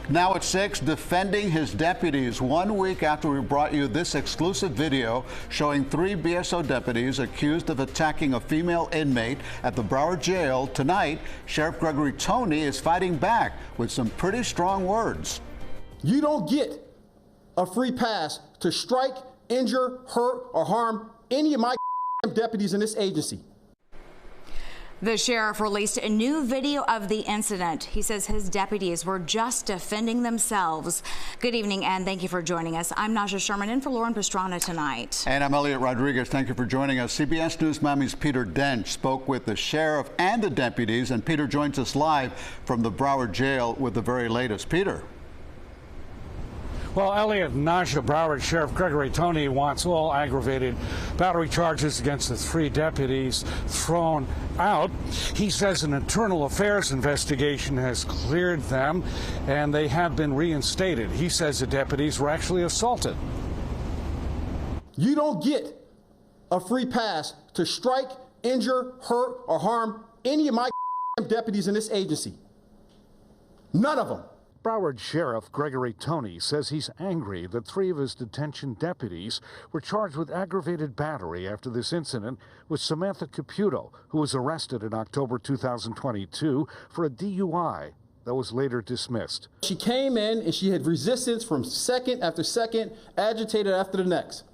Now at 6, defending his deputies 1 week after we brought you this exclusive video showing 3 BSO deputies accused of attacking a female inmate at the Broward jail. Tonight, Sheriff Gregory Tony is fighting back with some pretty strong words. You don't get a free pass to strike, injure, hurt, or harm any of my deputies in this agency. The sheriff released a new video of the incident. He says his deputies were just defending themselves. Good evening, and thank you for joining us. I'm Naja Sherman in for Lauren Pastrana tonight. And I'm Elliot Rodriguez. Thank you for joining us. CBS News Miami's Peter Dench spoke with the sheriff and the deputies, and Peter joins us live from the Broward jail with the very latest. Peter. Well, Elliot and Naja, Broward Sheriff Gregory Tony wants all aggravated battery charges against the 3 deputies thrown out. He says an internal affairs investigation has cleared them and they have been reinstated. He says the deputies were actually assaulted. You don't get a free pass to strike, injure, hurt, or harm any of my deputies in this agency. None of them. Broward Sheriff Gregory Tony says he's angry that 3 of his detention deputies were charged with aggravated battery after this incident with Samantha Caputo, who was arrested in October 2022 for a DUI that was later dismissed. She came in and she had resistance from second after second, agitated after the next.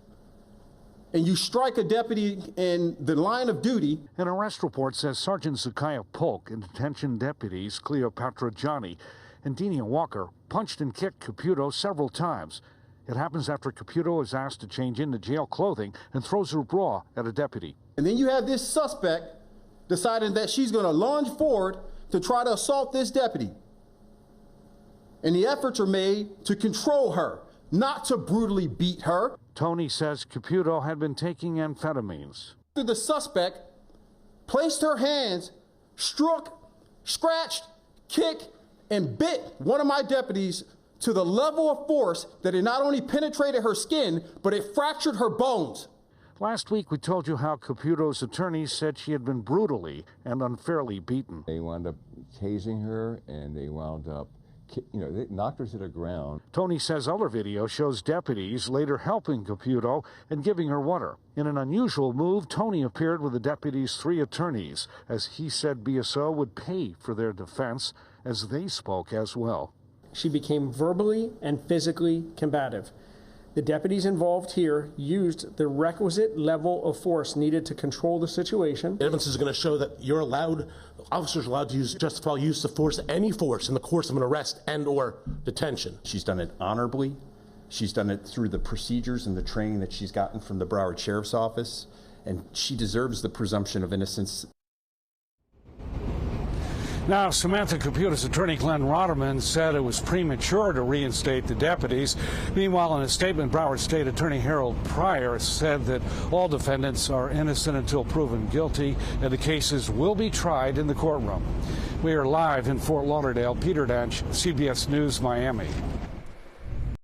And you strike a deputy in the line of duty. An arrest report says Sergeant Zakiah Polk and detention deputies Cleopatra Johnny and Denia Walker punched and kicked Caputo several times. It happens after Caputo is asked to change into jail clothing and throws her bra at a deputy. And then you have this suspect deciding that she's going to lunge forward to try to assault this deputy. And the efforts are made to control her, not to brutally beat her. Tony says Caputo had been taking amphetamines. The suspect placed her hands, struck, scratched, kicked, and bit one of my deputies to the level of force that it not only penetrated her skin, but it fractured her bones. Last week, we told you how Caputo's attorneys said she had been brutally and unfairly beaten. They wound up tasing her, and they wound up, they knocked her to the ground. Tony says other video shows deputies later helping Caputo and giving her water. In an unusual move, Tony appeared with the deputies' 3 attorneys, as he said BSO would pay for their defense, as they spoke as well. She became verbally and physically combative. The deputies involved here used the requisite level of force needed to control the situation. Evidence is going to show that officers are allowed to use justifiable use of force, any force, in the course of an arrest and/or detention. She's done it honorably. She's done it through the procedures and the training that she's gotten from the Broward Sheriff's Office, and she deserves the presumption of innocence. Now, Samantha Caputo's attorney Glenn Rotterman said it was premature to reinstate the deputies. Meanwhile, in a statement, Broward State Attorney Harold Pryor said that all defendants are innocent until proven guilty, and the cases will be tried in the courtroom. We are live in Fort Lauderdale. Peter Dench, CBS News, Miami.